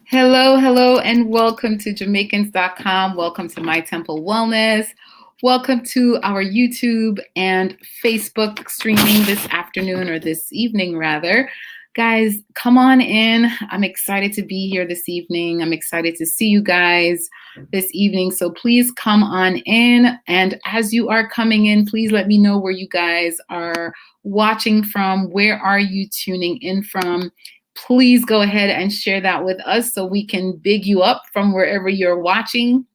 Hello, hello, and welcome to Jamaicans.com. Welcome to My Temple Wellness. Welcome to our YouTube and Facebook streaming this afternoon or this evening, rather. Guys, come on in. I'm excited to be here this evening. I'm excited to see you guys this evening. So please come on in. And as you are coming in, please let me know where you guys are watching from. Where are you tuning in from? Please go ahead and share that with us so we can big you up from wherever you're watching.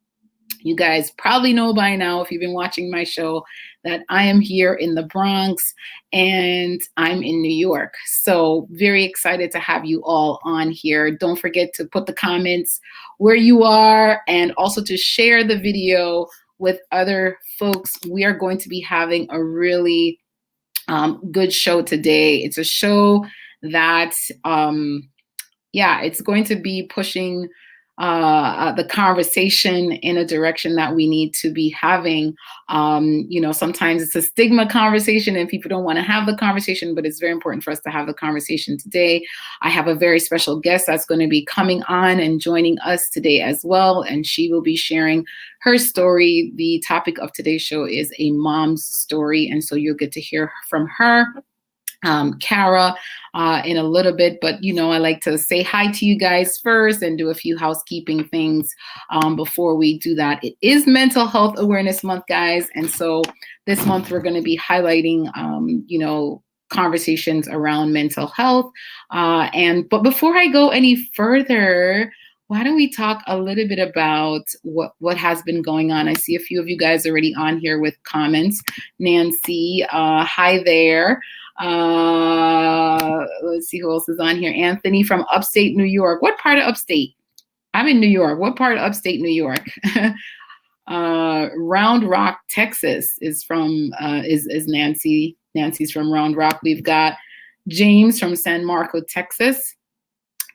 You guys probably know by now, if you've been watching my show, that I am here in the Bronx and I'm in New York. So very excited to have you all on here. Don't forget to put the comments where you are and also to share the video with other folks. We are going to be having a really good show today. It's a show that, it's going to be pushing the conversation in a direction that we need to be having. Sometimes it's a stigma conversation and people don't want to have the conversation, but it's very important for us to have the conversation today. I have a very special guest that's going to be coming on and joining us today as well, and she will be sharing her story. The topic of today's show is a mom's story, and so you'll get to hear from her. Kara in a little bit, but I like to say hi to you guys first and do a few housekeeping things before we do that. It is Mental Health Awareness Month, guys, and so this month we're going to be highlighting conversations around mental health. But before I go any further, why don't we talk a little bit about what has been going on? I see a few of you guys already on here with comments. Nancy, hi there. Let's see who else is on here. Anthony from upstate New York. What part of upstate? I'm in New York. What part of upstate New York? Round Rock, Texas is from is Nancy. Nancy's from Round Rock. We've got James from San Marco, Texas.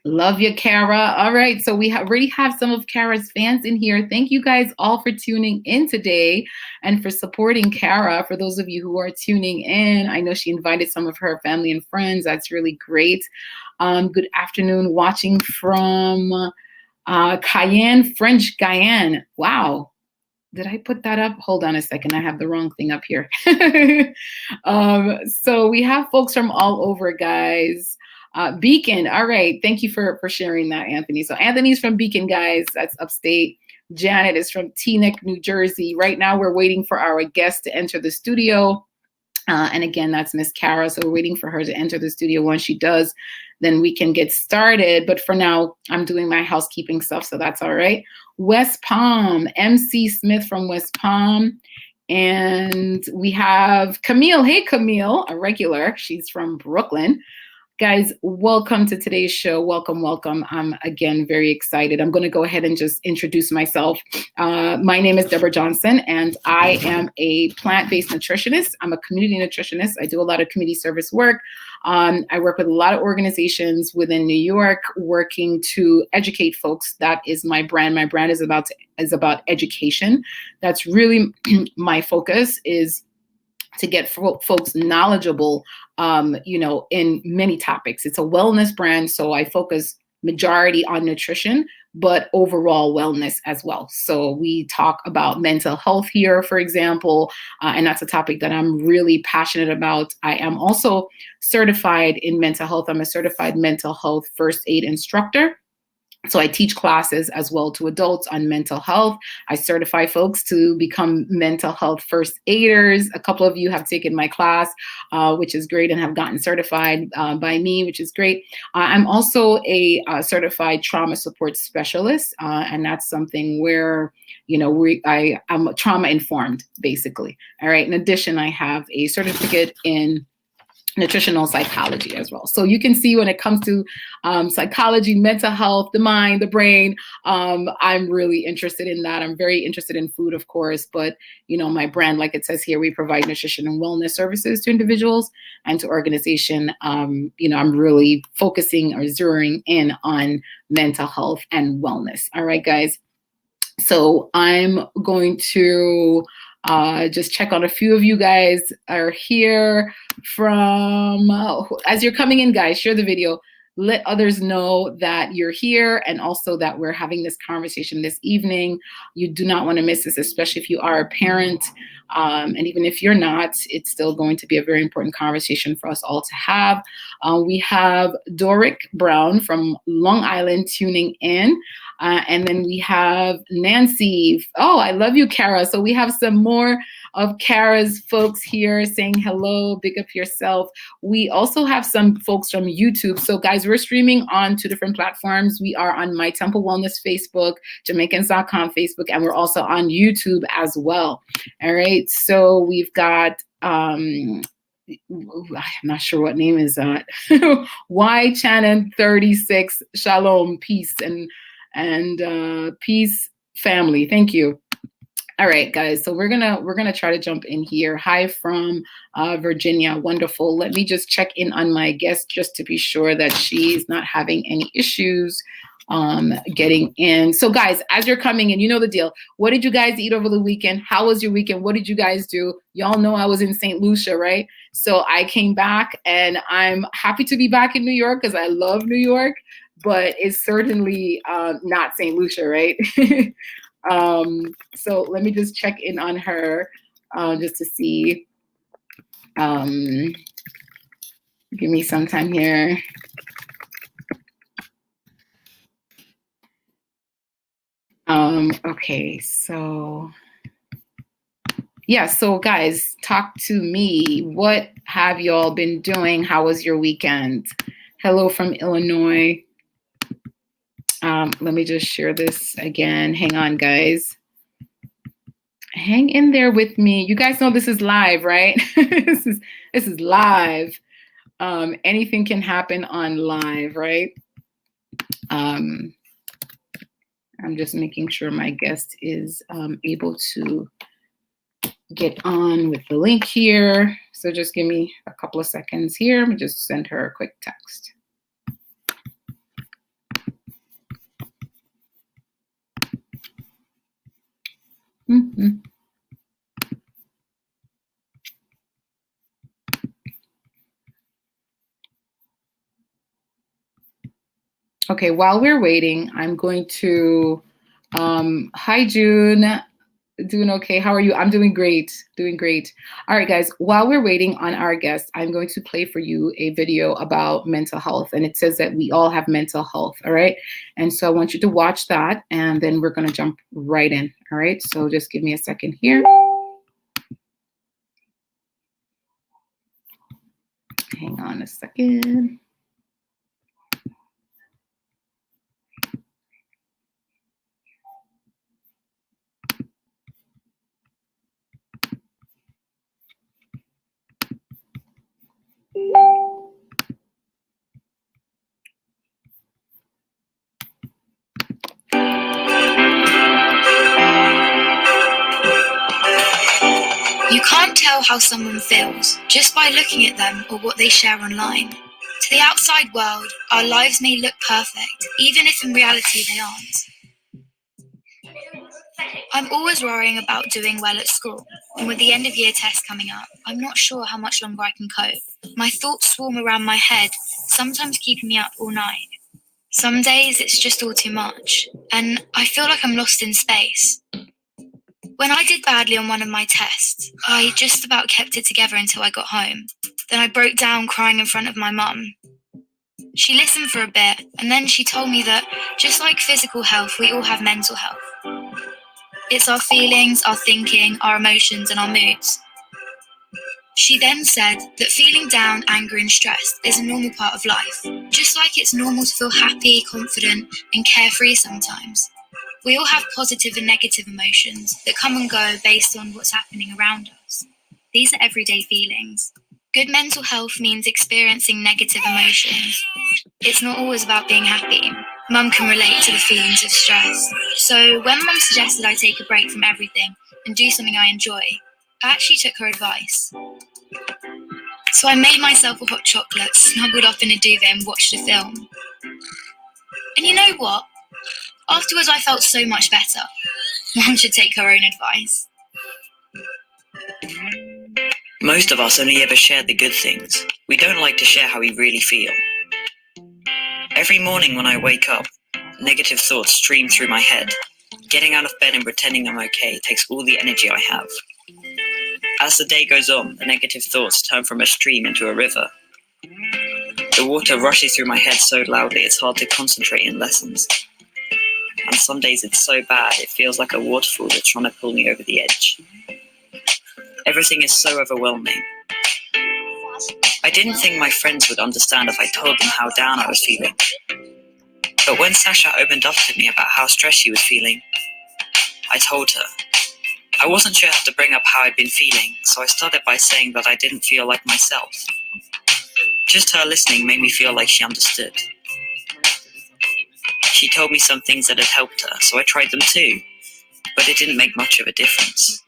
Love you, Kara. All right, so we already have some of Kara's fans in here. Thank you guys all for tuning in today and for supporting Kara. For those of you who are tuning in, I know she invited some of her family and friends. That's really great. Good afternoon, watching from Cayenne, French Guyane. Wow. Did I put that up? Hold on a second. I have the wrong thing up here. So we have folks from all over, guys. Beacon. All right. Thank you for sharing that, Anthony. So Anthony's from Beacon, guys. That's upstate. Janet is from Teaneck, New Jersey. Right now, we're waiting for our guest to enter the studio. And again, that's Miss Kara. So we're waiting for her to enter the studio. Once she does, then we can get started. But for now, I'm doing my housekeeping stuff, so that's all right. West Palm, MC Smith from West Palm. And we have Camille. Hey, Camille, a regular. She's from Brooklyn. Guys, welcome to today's show. Welcome, welcome. I'm, again, very excited. I'm going to go ahead and just introduce myself. My name is Deborah Johnson, and I am a plant-based nutritionist. I'm a community nutritionist. I do a lot of community service work. I work with a lot of organizations within New York working to educate folks. That is my brand. My brand is about education. That's really my focus, is to get folks knowledgeable, in many topics. It's a wellness brand, so I focus majority on nutrition, but overall wellness as well. So we talk about mental health here, for example, and that's a topic that I'm really passionate about. I am also certified in mental health. I'm a certified mental health first aid instructor. So I teach classes as well to adults on mental health. I certify folks to become mental health first aiders. A couple of you have taken my class, which is great, and have gotten certified by me, which is great. I'm also a certified trauma support specialist, and that's something where, I'm trauma informed, basically. All right. In addition, I have a certificate in nutritional psychology as well. So you can see when it comes to psychology, mental health, the mind, the brain, I'm really interested in that. I'm very interested in food, of course, but my brand, like it says here, we provide nutrition and wellness services to individuals and to organization. I'm really focusing or zeroing in on mental health and wellness. All right, guys. So I'm going to just check on a few of you guys are here from, as you're coming in, guys, share the video. let others know that you're here and also that we're having this conversation this evening. You do not want to miss this, especially if you are a parent. And even if you're not, it's still going to be a very important conversation for us all to have. We have Doric Brown from Long Island tuning in. And then we have Nancy. Oh, I love you, Kara. So we have some more of Kara's folks here saying hello, big up yourself. We also have some folks from YouTube. So guys, we're streaming on 2 different platforms. We are on My Temple Wellness Facebook, Jamaicans.com Facebook, and we're also on YouTube as well. All right. So we've got, I'm not sure what name is that. Y Channon 36. Shalom, peace and peace family. Thank you. All right, guys. So we're gonna try to jump in here. Hi from Virginia. Wonderful. Let me just check in on my guest just to be sure that she's not having any issues getting in. So guys, as you're coming in, you know the deal. What did you guys eat over the weekend? How was your weekend? What did you guys do? Y'all know I was in St. Lucia, right? So I came back and I'm happy to be back in New York because I love New York, but it's certainly not St. Lucia, right? So let me just check in on her just to see. Give me some time here. Okay, so yeah, so guys, talk to me. What have y'all been doing? How was your weekend? Hello from Illinois. Let me just share this again. Hang on, guys. Hang in there with me. You guys know this is live, right? This is live. Anything can happen on live, right? I'm just making sure my guest is able to get on with the link here. So just give me a couple of seconds here. Let me just send her a quick text. Mm-hmm. Okay, while we're waiting, I'm going to, hi June, doing okay. How are you? I'm doing great, doing great. All right, guys, while we're waiting on our guest, I'm going to play for you a video about mental health. And it says that we all have mental health, all right? And so I want you to watch that and then we're gonna jump right in, all right? So just give me a second here. Hang on a second. You can't tell how someone feels just by looking at them or what they share online. To the outside world, our lives may look perfect, even if in reality they aren't. I'm always worrying about doing well at school, and with the end of year test coming up, I'm not sure how much longer I can cope. My thoughts swarm around my head, sometimes keeping me up all night. Some days it's just all too much, and I feel like I'm lost in space. When I did badly on one of my tests, I just about kept it together until I got home. Then I broke down crying in front of my mum. She listened for a bit, and then she told me that just like physical health, we all have mental health. It's our feelings, our thinking, our emotions, and our moods. She then said that feeling down, angry, and stressed is a normal part of life, just like it's normal to feel happy, confident, and carefree sometimes. We all have positive and negative emotions that come and go based on what's happening around us. These are everyday feelings. Good mental health means experiencing negative emotions. It's not always about being happy. Mum can relate to the feelings of stress. So when Mum suggested I take a break from everything and do something I enjoy, I actually took her advice. So I made myself a hot chocolate, snuggled up in a duvet and watched a film. And you know what? Afterwards I felt so much better. Mum should take her own advice. Most of us only ever share the good things. We don't like to share how we really feel. Every morning when I wake up, negative thoughts stream through my head. Getting out of bed and pretending I'm okay takes all the energy I have. As the day goes on, the negative thoughts turn from a stream into a river. The water rushes through my head so loudly it's hard to concentrate in lessons. And some days it's so bad it feels like a waterfall that's trying to pull me over the edge. Everything is so overwhelming. I didn't think my friends would understand if I told them how down I was feeling. But when Sasha opened up to me about how stressed she was feeling, I told her. I wasn't sure how to bring up how I'd been feeling, so I started by saying that I didn't feel like myself. Just her listening made me feel like she understood. She told me some things that had helped her, so I tried them too, but it didn't make much of a difference.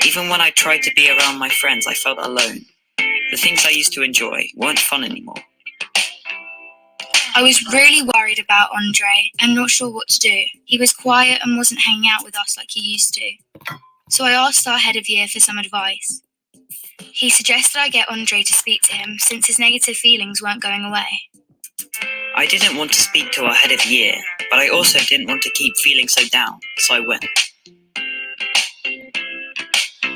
Even when I tried to be around my friends, I felt alone. The things I used to enjoy weren't fun anymore. I was really worried about Andre and not sure what to do. He was quiet and wasn't hanging out with us like he used to. So I asked our head of year for some advice. He suggested I get Andre to speak to him since his negative feelings weren't going away. I didn't want to speak to our head of year, but I also didn't want to keep feeling so down, so I went.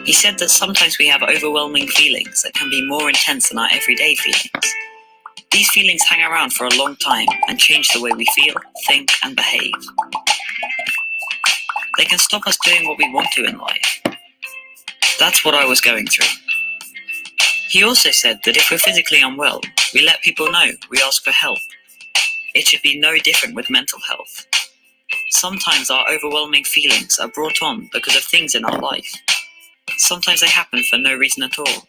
He said that sometimes we have overwhelming feelings that can be more intense than our everyday feelings. These feelings hang around for a long time and change the way we feel, think, and behave. They can stop us doing what we want to in life. That's what I was going through. He also said that if we're physically unwell, we let people know, we ask for help. It should be no different with mental health. Sometimes our overwhelming feelings are brought on because of things in our life. Sometimes they happen for no reason at all.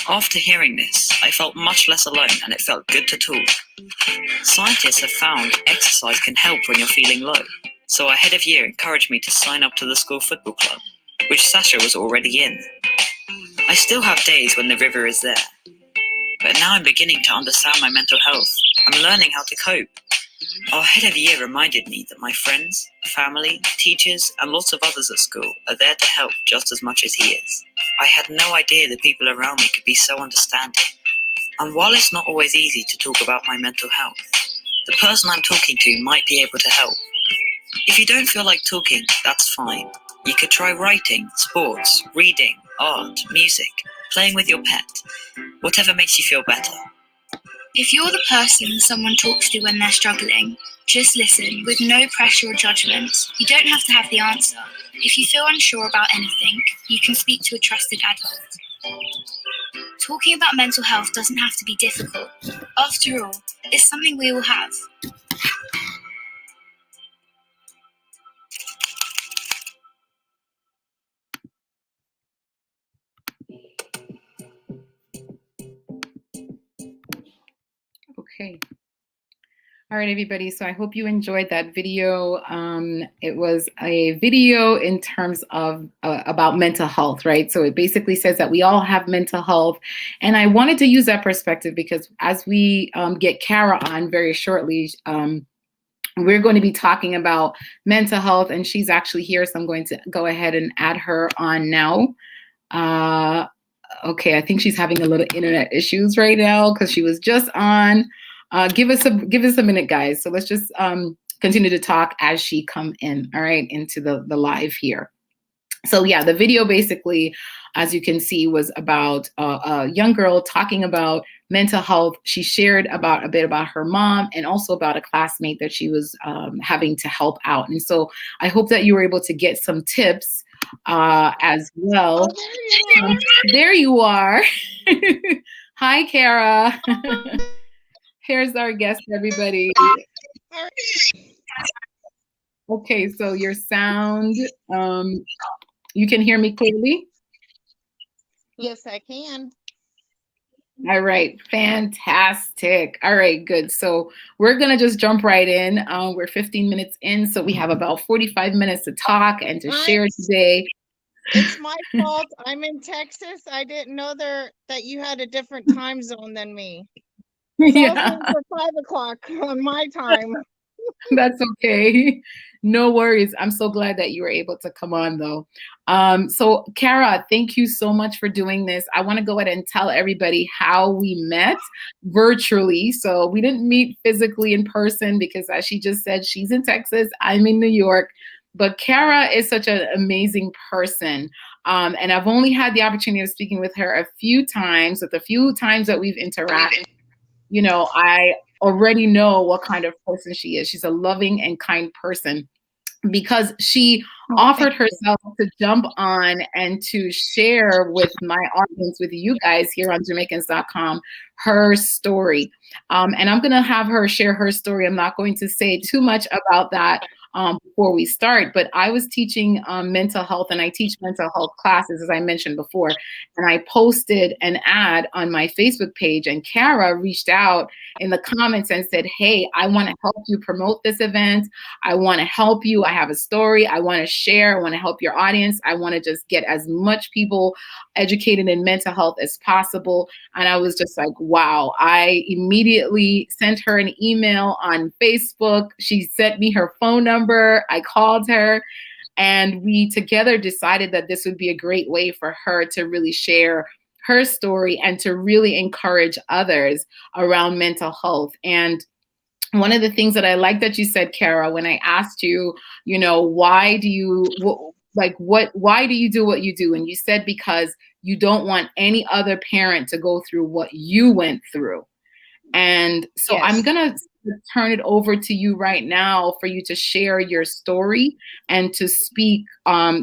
After hearing this, I felt much less alone and it felt good to talk. Scientists have found exercise can help when you're feeling low, so our head of year encouraged me to sign up to the school football club, which Sasha was already in. I still have days when the river is there, but now I'm beginning to understand my mental health. I'm learning how to cope. Our head of year reminded me that my friends, family, teachers, and lots of others at school are there to help just as much as he is. I had no idea the people around me could be so understanding. And while it's not always easy to talk about my mental health, the person I'm talking to might be able to help. If you don't feel like talking, that's fine. You could try writing, sports, reading, art, music, playing with your pet, whatever makes you feel better. If you're the person someone talks to when they're struggling, just listen with no pressure or judgment. You don't have to have the answer. If you feel unsure about anything, you can speak to a trusted adult. Talking about mental health doesn't have to be difficult. After all, it's something we all have. Okay. All right, everybody. So I hope you enjoyed that video. It was a video in terms of about mental health, right? So it basically says that we all have mental health. And I wanted to use that perspective because as we get Kara on very shortly, we're going to be talking about mental health, and she's actually here. So I'm going to go ahead and add her on now. Okay, I think she's having a little internet issues right now because she was just on. Give us a minute, guys. So let's just continue to talk as she come in, all right, into the live here. So yeah, the video basically, as you can see, was about a young girl talking about mental health. She shared a bit about her mom and also about a classmate that she was having to help out. And so I hope that you were able to get some tips as well. There you are. Hi, Kara. Here's our guest, everybody. Okay, so your sound, you can hear me clearly? Yes, I can. All right, fantastic. All right, good. So we're gonna just jump right in. We're 15 minutes in, so we have about 45 minutes to talk and to share today. It's my fault. I'm in Texas. I didn't know that you had a different time zone than me. So Yeah. I was for 5 o'clock on my time. That's okay. No worries. I'm so glad that you were able to come on though. So Kara, thank you so much for doing this. I want to go ahead and tell everybody how we met virtually. So we didn't meet physically in person because as she just said, she's in Texas, I'm in New York. But Kara is such an amazing person. And I've only had the opportunity of speaking with her a few times, with a few times that we've interacted. I already know what kind of person she is. She's a loving and kind person because she offered herself to jump on and to share with my audience, with you guys here on Jamaicans.com, her story. And I'm going to have her share her story. I'm not going to say too much about that before we start, but I was teaching mental health, and I teach mental health classes, as I mentioned before. And I posted an ad on my Facebook page, and Kara reached out in the comments and said, hey, I want to help you promote this event. I want to help you. I have a story. I want to share. I want to help your audience. I want to just get as much people educated in mental health as possible. And I was just like, wow. I immediately sent her an email on Facebook. She sent me her phone number. I called her, and we together decided that this would be a great way for her to really share her story and to really encourage others around mental health. And one of the things that I like that you said, Kara, when I asked you, why do you why do you do what you do? And you said because you don't want any other parent to go through what you went through. And so Yes. I'm going to turn it over to you right now for you to share your story and to speak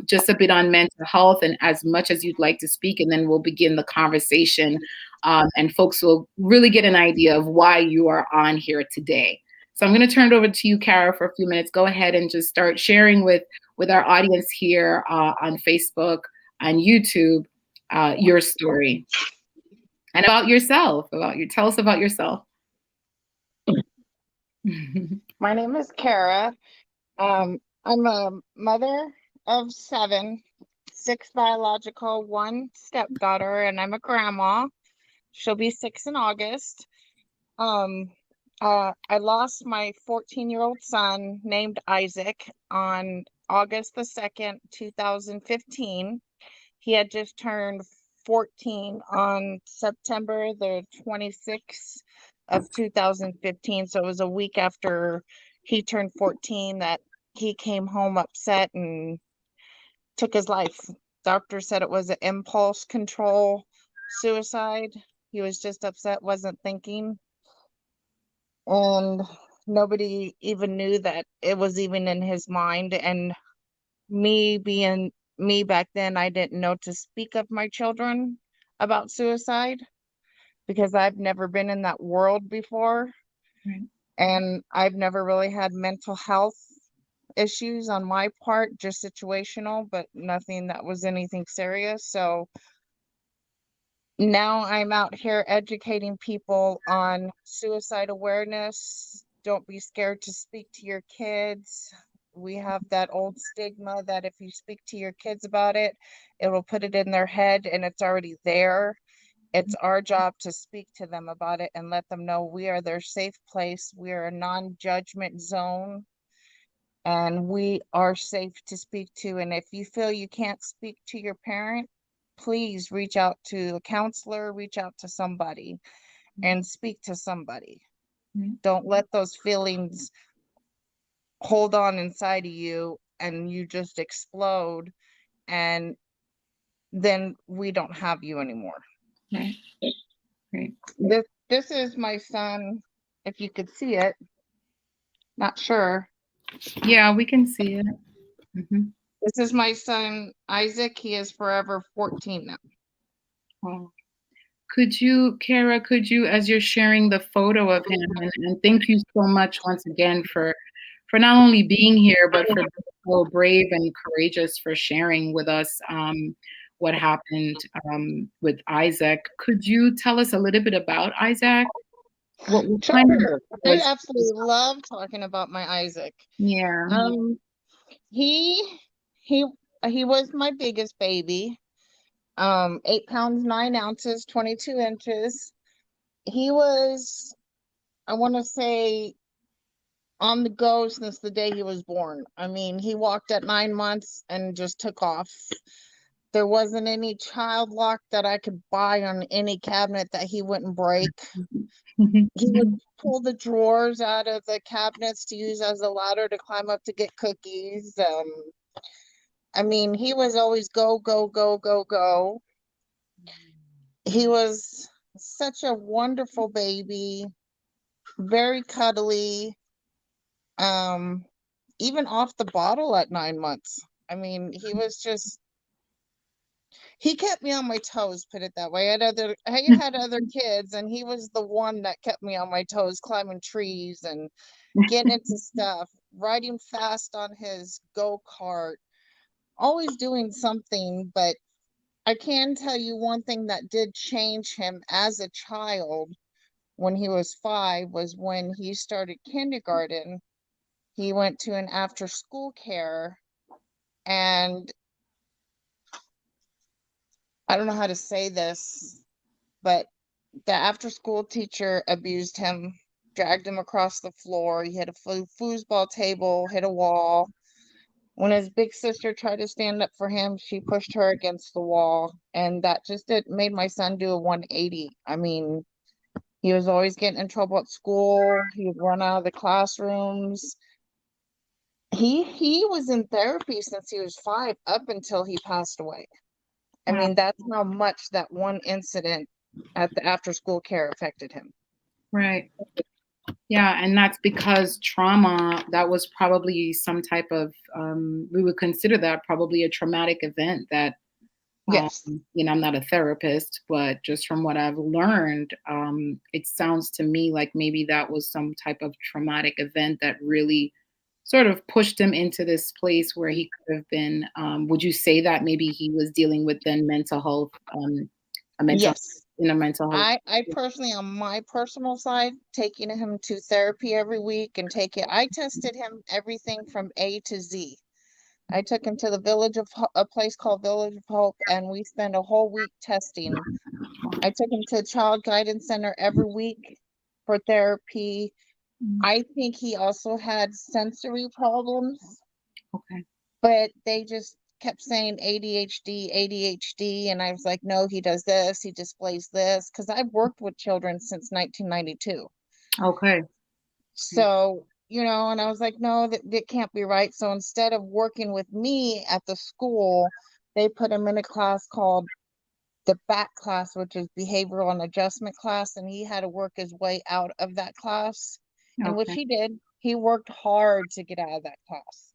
just a bit on mental health and as much as you'd like to speak. And then we'll begin the conversation and folks will really get an idea of why you are on here today. So I'm going to turn it over to you, Kara, for a few minutes. Go ahead and just start sharing with our audience here on Facebook and YouTube your story. And about yourself, tell us about yourself. My name is Kara. I'm a mother of 7, 6 biological, 1 stepdaughter, and I'm a grandma. She'll be 6 in August. I lost my 14-year-old son named Isaac on August the 2nd, 2015. He had just turned 14 on September the 26th of 2015. So it was a week after he turned 14 that he came home upset and took his life. Doctor said it was an impulse control suicide. He was just upset, wasn't thinking. And nobody even knew that it was even in his mind. And me being me back then, I didn't know to speak of my children about suicide because I've never been in that world before. Right. And I've never really had mental health issues on my part, just situational, but nothing that was anything serious. So now I'm out here educating people on suicide awareness. Don't be scared to speak to your kids. We have that old stigma that if you speak to your kids about it, it will put it in their head and it's already there. It's our job to speak to them about it and let them know we are their safe place. We are a non-judgment zone and we are safe to speak to. And if you feel you can't speak to your parent, please reach out to a counselor, reach out to somebody and speak to somebody. Don't let those feelings hold on inside of you and you just explode and then we don't have you anymore. Right. Right. This is my son, if you could see it. Not sure. Yeah, we can see it. Mm-hmm. This is my son, Isaac. He is forever 14 now. Oh. Kara, as you're sharing the photo of him, and thank you so much once again for not only being here, but for being so brave and courageous for sharing with us what happened with Isaac. Could you tell us a little bit about Isaac? What kind of I absolutely love talking about my Isaac. Yeah. He was my biggest baby. 8 pounds 9 ounces, 22 inches. He was, I want to say, on the go since the day he was born. I mean, he walked at 9 months and just took off. There wasn't any child lock that I could buy on any cabinet that he wouldn't break. He would pull the drawers out of the cabinets to use as a ladder to climb up to get cookies. I mean, he was always go, go, go, go, go. He was such a wonderful baby, very cuddly. Even off the bottle at 9 months. I mean, he kept me on my toes, put it that way. I had other kids, and he was the one that kept me on my toes, climbing trees and getting into stuff, riding fast on his go-kart, always doing something. But I can tell you one thing that did change him as a child when he was 5 was when he started kindergarten. He went to an after-school care, and I don't know how to say this, but the after school teacher abused him, dragged him across the floor. He hit a foosball table, hit a wall. When his big sister tried to stand up for him, she pushed her against the wall. And that just made my son do a 180. I mean, he was always getting in trouble at school. He would run out of the classrooms. He was in therapy since he was 5 up until he passed away. I mean, that's how much that one incident at the after school care affected him. Right. Yeah, and that's because trauma, that was probably some type of, we would consider that probably a traumatic event that, Yes. I'm not a therapist, but just from what I've learned, it sounds to me like maybe that was some type of traumatic event that really sort of pushed him into this place where he could have been, would you say that maybe he was dealing with then mental health, Yes. in a mental health? I personally, on my personal side, taking him to therapy every week and I tested him everything from A to Z. I took him to a place called Village of Hope, and we spent a whole week testing. I took him to Child Guidance Center every week for therapy. I think he also had sensory problems. Okay. But they just kept saying ADHD, ADHD. And I was like, no, he does this, he displays this. Because I've worked with children since 1992. Okay. So, and I was like, no, that can't be right. So instead of working with me at the school, they put him in a class called the back class, which is behavioral and adjustment class. And he had to work his way out of that class. And which he did. He worked hard to get out of that class.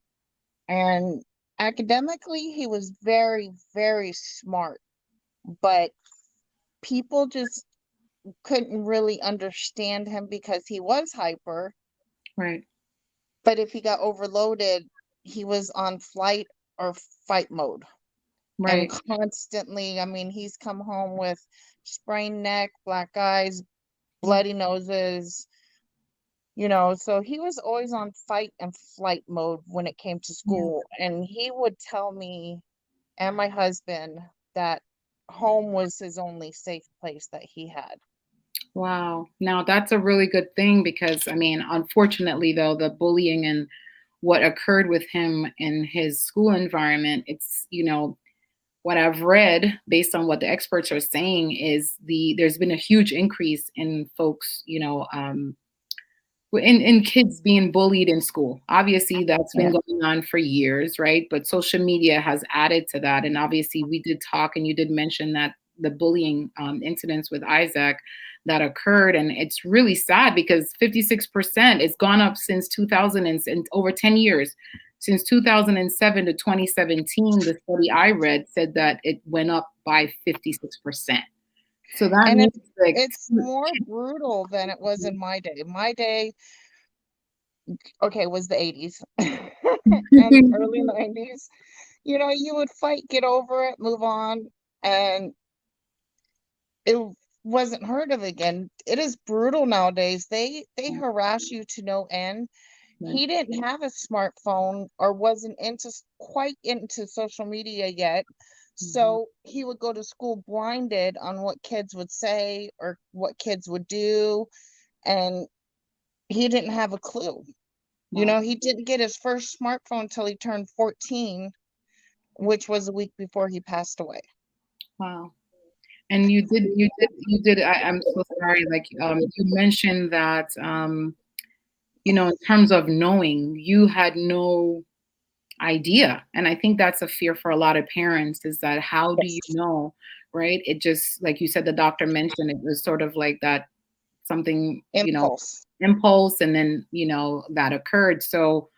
And academically, he was very, very smart, but people just couldn't really understand him because he was hyper. Right. But if he got overloaded, he was on flight or fight mode. Right. And constantly, I mean, he's come home with sprained neck, black eyes, bloody noses. So he was always on fight and flight mode when it came to school. And he would tell me and my husband that home was his only safe place that he had. Wow. Now that's a really good thing because, I mean, unfortunately, though, the bullying and what occurred with him in his school environment, it's, what I've read based on what the experts are saying is there's been a huge increase in folks, in kids being bullied in school. Obviously, that's been going on for years, right? But social media has added to that. And obviously, we did talk, and you did mention that the bullying incidents with Isaac that occurred. And it's really sad because 56% it's gone up since 2000 and over 10 years. Since 2007 to 2017, the study I read said that it went up by 56%. So that And means it's more brutal than it was in my day. My day, okay, was the 80s and early 90s. You would fight, get over it, move on, and it wasn't heard of again. It is brutal nowadays. They harass you to no end. He didn't have a smartphone or wasn't quite into social media yet. So he would go to school blinded on what kids would say or what kids would do. And he didn't have a clue. You know, he didn't get his first smartphone until he turned 14, which was a week before he passed away. Wow. And you did. I'm so sorry. Like, you mentioned that, you know, in terms of knowing, you had no idea. And I think that's a fear for a lot of parents, is that how do you Yes. know, right? It just, like you said, the doctor mentioned, it was sort of like that something, you know, Impulse. impulse, and then, you know, that occurred. So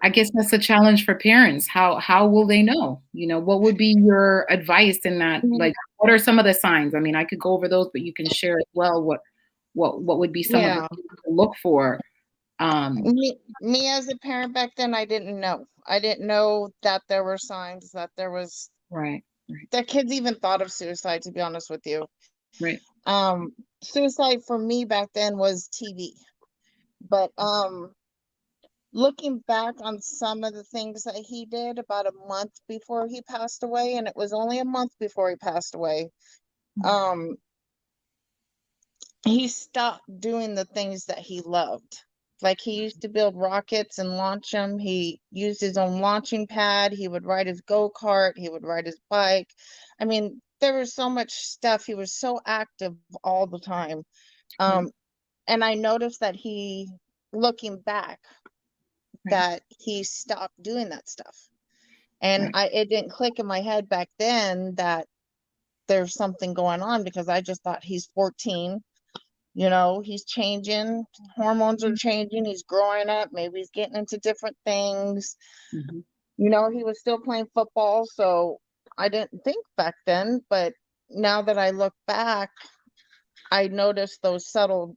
I guess that's a challenge for parents. How will they know? You know, what would be your advice in that? Like, what are some of the signs? I mean, I could go over those, but you can share as well what would be some of the Yeah. things to look for. Me as a parent back then, I didn't know. I didn't know that there were signs, that there was, Right, right, that kids even thought of suicide, to be honest with you. right. Um, Suicide for me back then was TV. But looking back on some of the things that he did about a month before he passed away, and it was only a month before he passed away, um, he stopped doing the things that he loved. Like, he used to build rockets and launch them. He used his own launching pad. He would ride his go-kart. He would ride his bike. I mean, there was so much stuff. He was so active all the time. Right, And I noticed that looking back, right, that he stopped doing that stuff. And right, it didn't click in my head back then that there's something going on, because I just thought he's 14. You know, he's changing, hormones are changing, he's growing up, maybe he's getting into different things. mm-hmm. You know, he was still playing football, so I didn't think back then, but now that I look back, I noticed those subtle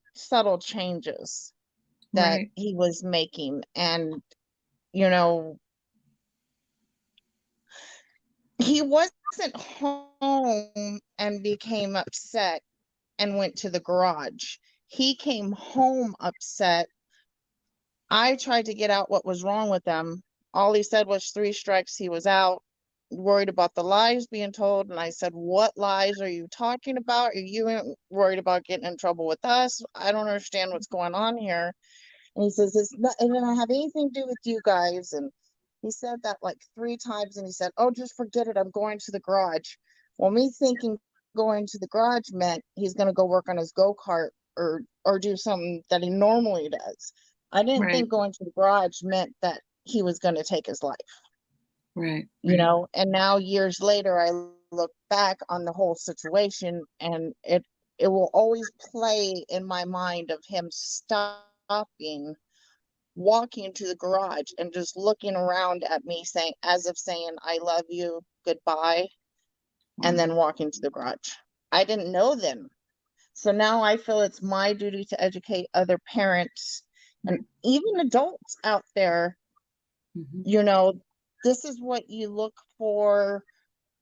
changes that Right, he was making. And, you know, he wasn't home and became upset and went to the garage. He came home upset. I tried to get out what was wrong with him. All he said was 3 strikes, he was out, worried about the lies being told. And I said, "What lies are you talking about? Are you worried about getting in trouble with us? I don't understand what's going on here." And he says, "It's not, it didn't have anything to do with you guys." And he said that like 3 times. And he said, "Oh, just forget it. I'm going to the garage." Well, me thinking going to the garage meant he's going to go work on his go-kart, or do something that he normally does. I didn't right, think going to the garage meant that he was going to take his life, right, you right, know? And now, years later, I look back on the whole situation, and it will always play in my mind of him stopping, walking to the garage, and just looking around at me, saying, as if saying, "I love you, goodbye," and wow, then walking to the garage. I didn't know then. So now I feel it's my duty to educate other parents and right, even adults out there. mm-hmm. You know, this is what you look for.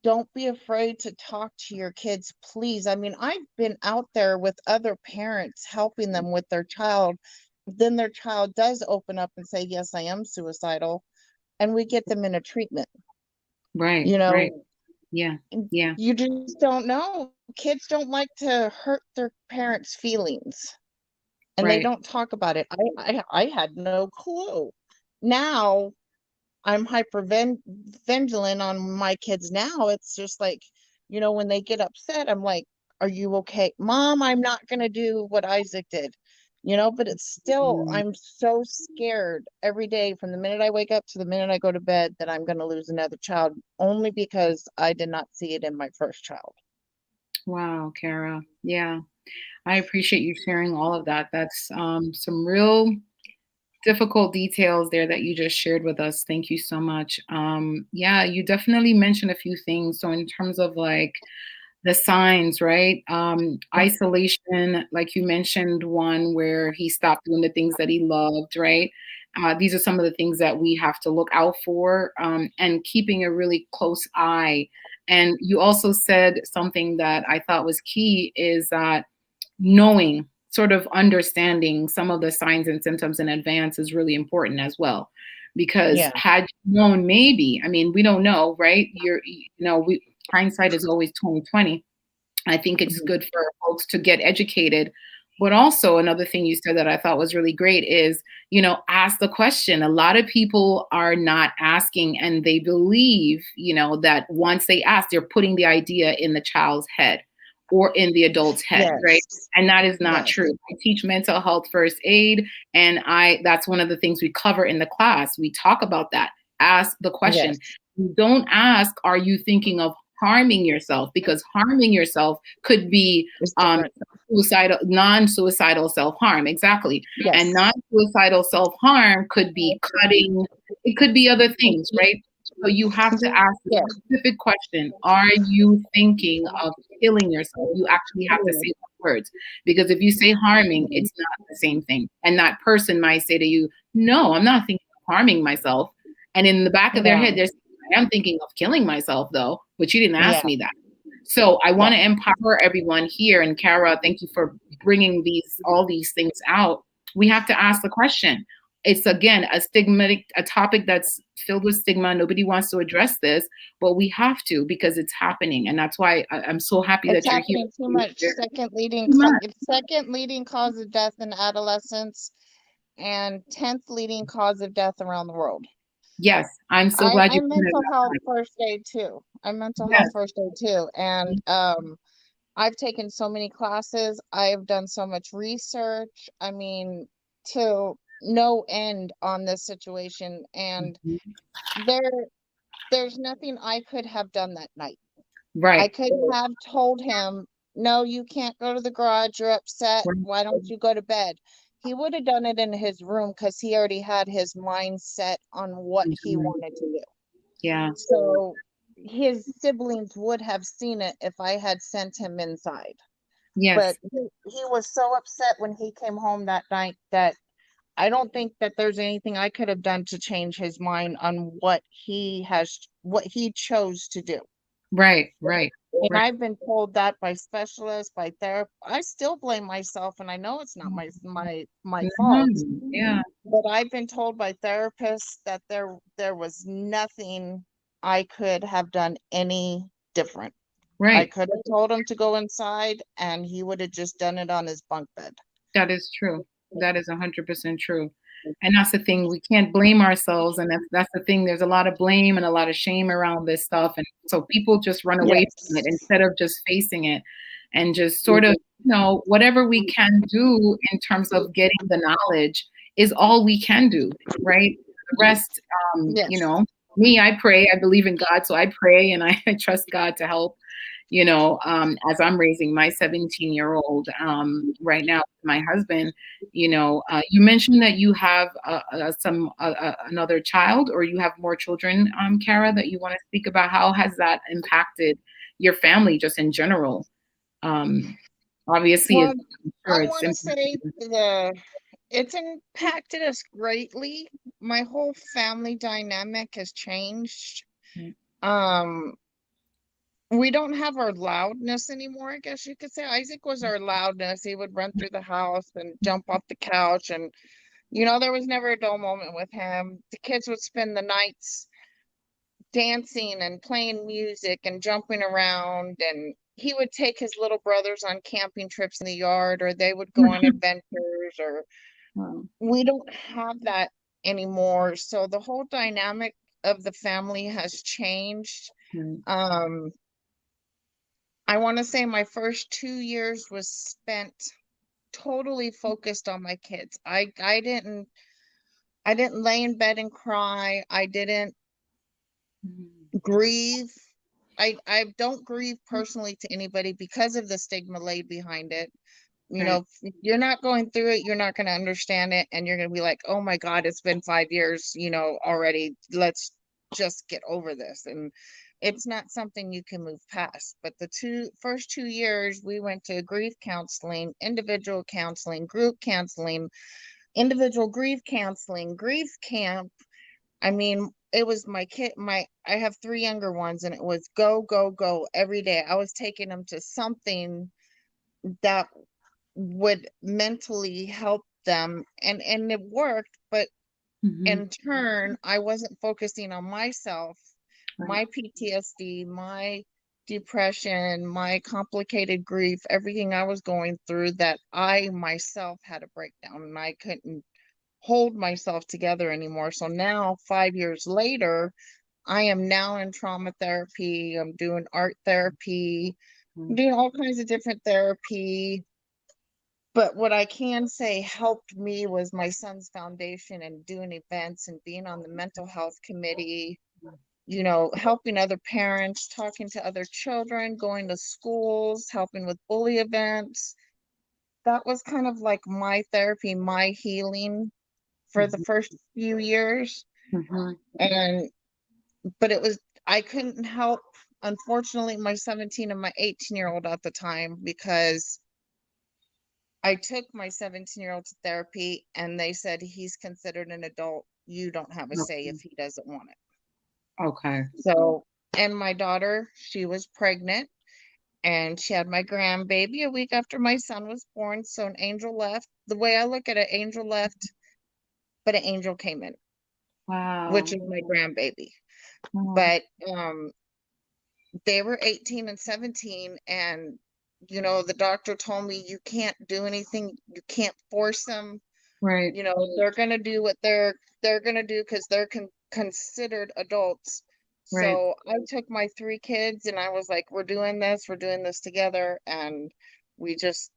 Don't be afraid to talk to your kids, please. I mean, I've been out there with other parents helping them with their child. Then their child does open up and say, "Yes, I am suicidal." And we get them in a treatment. Right, You right, know, yeah, yeah, you just don't know. Kids don't like to hurt their parents' feelings, and they right, don't talk about it. I had no clue. Now I'm vigilant on my kids now. It's just like, you know, when they get upset, I'm like, "Are you okay? Mom, I'm not going to do what Isaac did." You know, but it's still, mm, I'm so scared every day from the minute I wake up to the minute I go to bed that I'm going to lose another child, only because I did not see it in my first child. wow, Kara, yeah. I appreciate you sharing all of that. That's some real difficult details there that you just shared with us. Thank you so much. Yeah, you definitely mentioned a few things. So in terms of like the signs, right? Isolation, like you mentioned, one where he stopped doing the things that he loved, right? These are some of the things that we have to look out for, and keeping a really close eye. And you also said something that I thought was key, is that knowing, sort of understanding some of the signs and symptoms in advance is really important as well. Because Yeah. had you known, maybe, I mean, we don't know, right? Hindsight is always 2020. I think it's Mhm. good for folks to get educated But also another thing you said that I thought was really great is, ask the question. A lot of people are not asking, and they believe, that once they ask, they're putting the idea in the child's head or in the adult's head, right? Yes. And that is not Yes. true. I teach mental health first aid, and that's one of the things we cover in the class. We talk about that. Ask the question. Yes. You don't ask, are you thinking of harming yourself? Because harming yourself could be It's different. non-suicidal self-harm. Exactly. Yes. And non-suicidal self-harm could be cutting, it could be other things, right? So you have to ask a Yes. specific question. Are you thinking of killing yourself? You actually have to say those words, because if you say harming, it's not the same thing. And that person might say to you, no, I'm not thinking of harming myself. And in the back of their head, they're saying, I am thinking of killing myself though, but you didn't ask me that. So I want to empower everyone here. And Kara, thank you for bringing all these things out. We have to ask the question. It's, again, a topic that's filled with stigma. Nobody wants to address this, but we have to, because it's happening. And that's why I'm so happy It's that you're here. happening too much. Second leading cause of death in adolescence, and 10th leading cause of death around the world. Yes, I'm so glad you. I'm mental health first aid too. I'm mental health first aid too. And I've taken so many classes. I've done so much research. I mean, to no end on this situation. And there's nothing I could have done that night. Right. I could have told him, no, you can't go to the garage. You're upset. Why don't you go to bed? He would have done it in his room, because he already had his mind set on what he wanted to do. Yeah. So his siblings would have seen it if I had sent him inside. Yes. But he was so upset when he came home that night that I don't think that there's anything I could have done to change his mind on what he chose to do. Right. And I've been told that by specialists, by therapists. I still blame myself, and I know it's not my fault. Yeah. But I've been told by therapists that there was nothing I could have done any different. Right. I could have told him to go inside, and he would have just done it on his bunk bed. That is true. That is 100% true. And that's the thing. We can't blame ourselves. And that's the thing. There's a lot of blame and a lot of shame around this stuff. And so people just run away from it instead of just facing it and just sort of, whatever we can do in terms of getting the knowledge is all we can do, right? The rest, me, I pray. I believe in God. So I pray and I trust God to help. As I'm raising my 17-year-old right now, my husband, you mentioned that you have another child, or you have more children, Kara, that you want to speak about. How has that impacted your family just in general? Obviously, well, I want to say it's impacted us greatly. My whole family dynamic has changed. We don't have our loudness anymore, I guess you could say. Isaac was our loudness. He would run through the house and jump off the couch, and there was never a dull moment with him. The kids would spend the nights dancing and playing music and jumping around, and he would take his little brothers on camping trips in the yard, or they would go on adventures, or we don't have that anymore. So the whole dynamic of the family has changed. I want to say my first 2 years was spent totally focused on my kids. I didn't lay in bed and cry. I didn't grieve. I don't grieve personally to anybody because of the stigma laid behind it. If you're not going through it, you're not going to understand it, and you're going to be like, oh my God, it's been 5 years, already. Let's just get over this. And it's not something you can move past. But the first 2 years, we went to grief counseling, individual counseling, group counseling, individual grief counseling, grief camp. I mean, it was my kid. I have 3 younger ones, and it was go, go, go every day. I was taking them to something that would mentally help them, and it worked. But in turn, I wasn't focusing on myself, my PTSD, my depression, my complicated grief, everything I was going through, that I myself had a breakdown and I couldn't hold myself together anymore. So now, 5 years later, I am now in trauma therapy. I'm doing art therapy, I'm doing all kinds of different therapy. But what I can say helped me was my son's foundation and doing events and being on the mental health committee, helping other parents, talking to other children, going to schools, helping with bully events. That was kind of like my therapy, my healing for the first few years. And, but I couldn't help, unfortunately, my 17 and my 18-year-old at the time, because I took my 17-year-old to therapy and they said, he's considered an adult. You don't have a say if he doesn't want it. Okay. So, and my daughter, she was pregnant and she had my grandbaby a week after my son was born. So an angel left. The way I look at it, angel left, but an angel came in. Wow. Which is my grandbaby. Wow. But they were 18 and 17, and the doctor told me, you can't do anything, you can't force them. Right. They're gonna do what they're gonna do because they're considered adults. Right. So I took my 3 kids and I was like, we're doing this together. And we just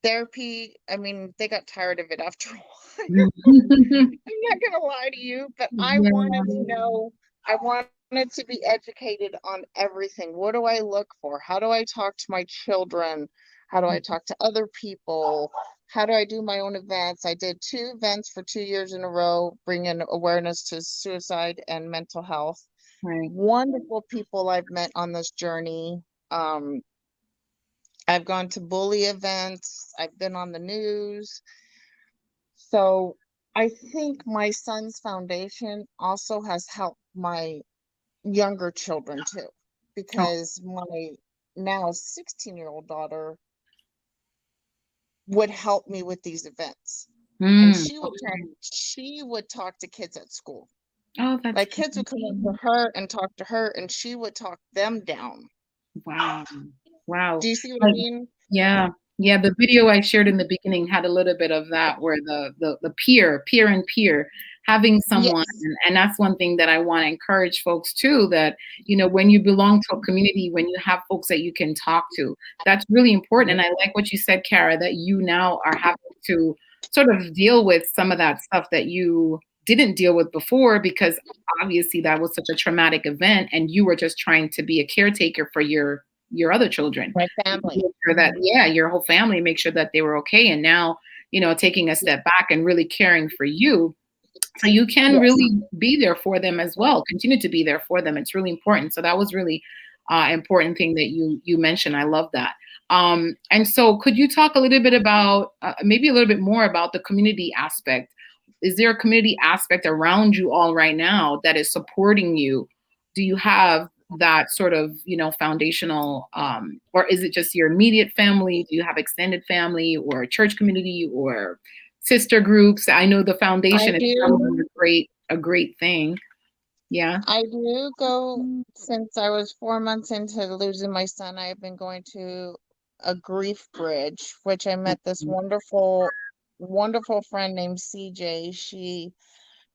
therapy, I mean, they got tired of it after a while. I'm not gonna lie to you, but I wanted to know, I wanted to be educated on everything. What do I look for? How do I talk to my children? How do I talk to other people? How do I do my own events? I did 2 events for 2 years in a row, bringing awareness to suicide and mental health. Right. Wonderful people I've met on this journey. I've gone to bully events. I've been on the news. So I think my son's foundation also has helped my younger children too, because my now 16-year-old daughter would help me with these events. And she would talk to kids at school. Oh, that's Like kids would come up to her and talk to her, and she would talk them down. wow. Wow. Do you see what I mean? Yeah. Yeah. The video I shared in the beginning had a little bit of that, where the peer and peer, having someone. Yes. And that's one thing that I want to encourage folks too, that, when you belong to a community, when you have folks that you can talk to, that's really important. And I like what you said, Kara, that you now are having to sort of deal with some of that stuff that you didn't deal with before, because obviously that was such a traumatic event and you were just trying to be a caretaker for your other children, my family, make sure that your whole family, make sure that they were okay. And now, taking a step back and really caring for you, so you can really be there for them as well, continue to be there for them. It's really important. So that was really important thing that you mentioned. I love that. And so could you talk a little bit about maybe a little bit more about the community aspect? Is there a community aspect around you all right now that is supporting you? Do you have that sort of, foundational, or is it just your immediate family? Do you have extended family or church community or sister groups? I know the foundation is a great thing. Yeah. I do go, since I was 4 months into losing my son, I've been going to a grief bridge, which I met this wonderful friend named CJ.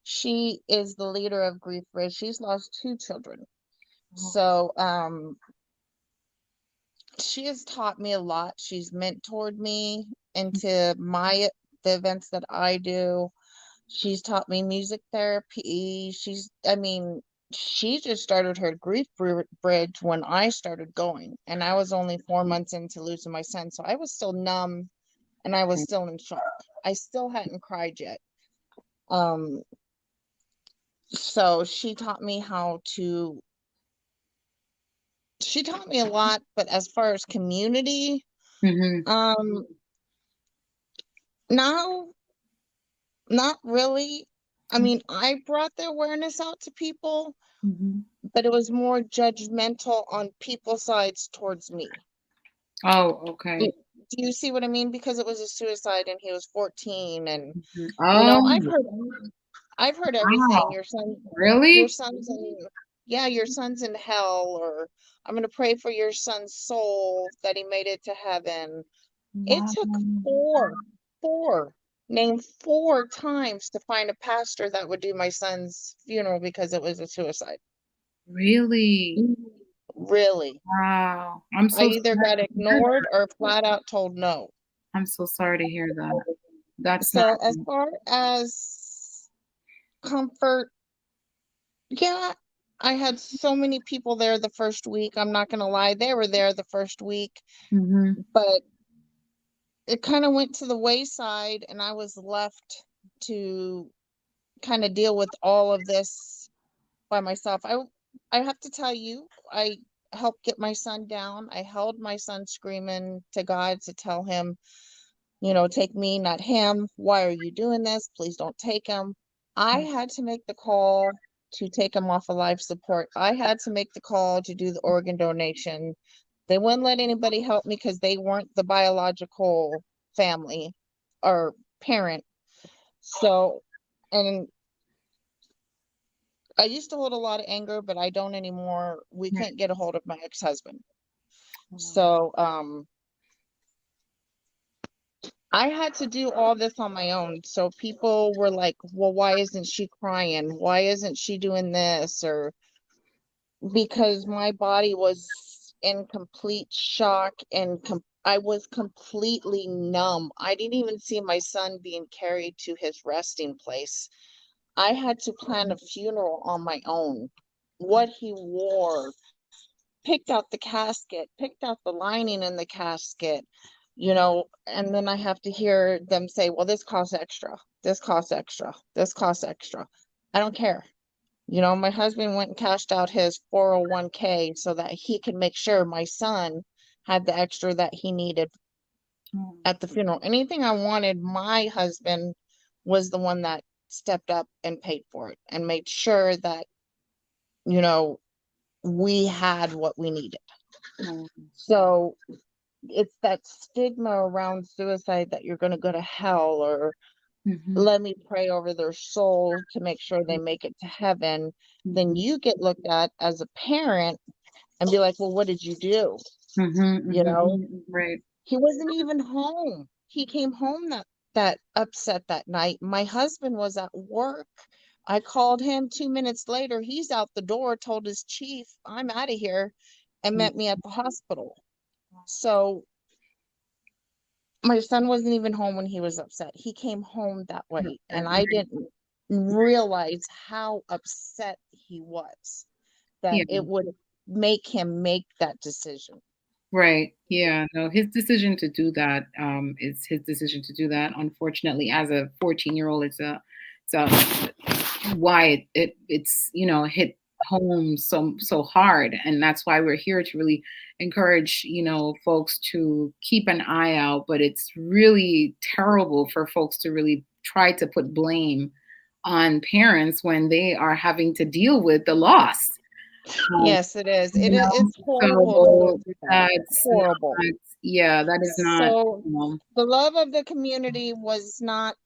She is the leader of Grief Bridge. She's lost 2 children. So she has taught me a lot. She's mentored me into the events that I do. She's taught me music therapy. She just started her grief bridge when I started going, and I was only 4 months into losing my son. So I was still numb and I was still in shock. I still hadn't cried yet. So she taught me a lot, but as far as community, no, not really. I mean, I brought the awareness out to people, but it was more judgmental on people's sides towards me. Oh, okay. Do you see what I mean? Because it was a suicide and he was 14, and I've I've heard everything. Wow. Really? Your son's in, yeah, your son's in hell, or I'm going to pray for your son's soul that he made it to heaven. It Wow. took name four times to find a pastor that would do my son's funeral because it was a suicide. Really? Really. Wow. I'm I so either sorry got to hear ignored that. or flat out told no. I'm so sorry to hear that. That's not So as far as comfort, yeah, I had so many people there the first week. I'm not going to lie, they were there the first week, but it kind of went to the wayside, and I was left to kind of deal with all of this by myself. I have to tell you, I helped get my son down. I held my son screaming to God to tell him, take me, not him. Why are you doing this? Please don't take him. I had to make the call to take him off of life support. I had to make the call to do the organ donation. They wouldn't let anybody help me because they weren't the biological family or parent. So, and I used to hold a lot of anger, but I don't anymore. We couldn't get a hold of my ex-husband. So, I had to do all this on my own. So people were like, well, why isn't she crying? Why isn't she doing this? Or because my body was in complete shock and I was completely numb. I didn't even see my son being carried to his resting place. I had to plan a funeral on my own. What he wore, picked out the casket, picked out the lining in the casket, and then I have to hear them say, well, this costs extra. This costs extra. This costs extra. I don't care. My husband went and cashed out his 401k so that he could make sure my son had the extra that he needed at the funeral. Anything I wanted, my husband was the one that stepped up and paid for it and made sure that, we had what we needed. So it's that stigma around suicide that you're going to go to hell, or let me pray over their soul to make sure they make it to heaven. Then you get looked at as a parent and be like, well, what did you do? Right. He wasn't even home. He came home that upset that night. My husband was at work. I called him 2 minutes later. He's out the door, told his chief, I'm out of here, and met me at the hospital. So my son wasn't even home when he was upset. He came home that way, and I didn't realize how upset he was that Yeah. it would make him make that decision. Right. Yeah. No, his decision to do that is his decision to do that. Unfortunately, as a 14-year-old, it's why it's hit home so hard, and that's why we're here to really encourage folks to keep an eye out. But it's really terrible for folks to really try to put blame on parents when they are having to deal with the loss. Yes, it is. You know, It's horrible to go so through that. that's Horrible. not, yeah, that is not, So the love of the community was not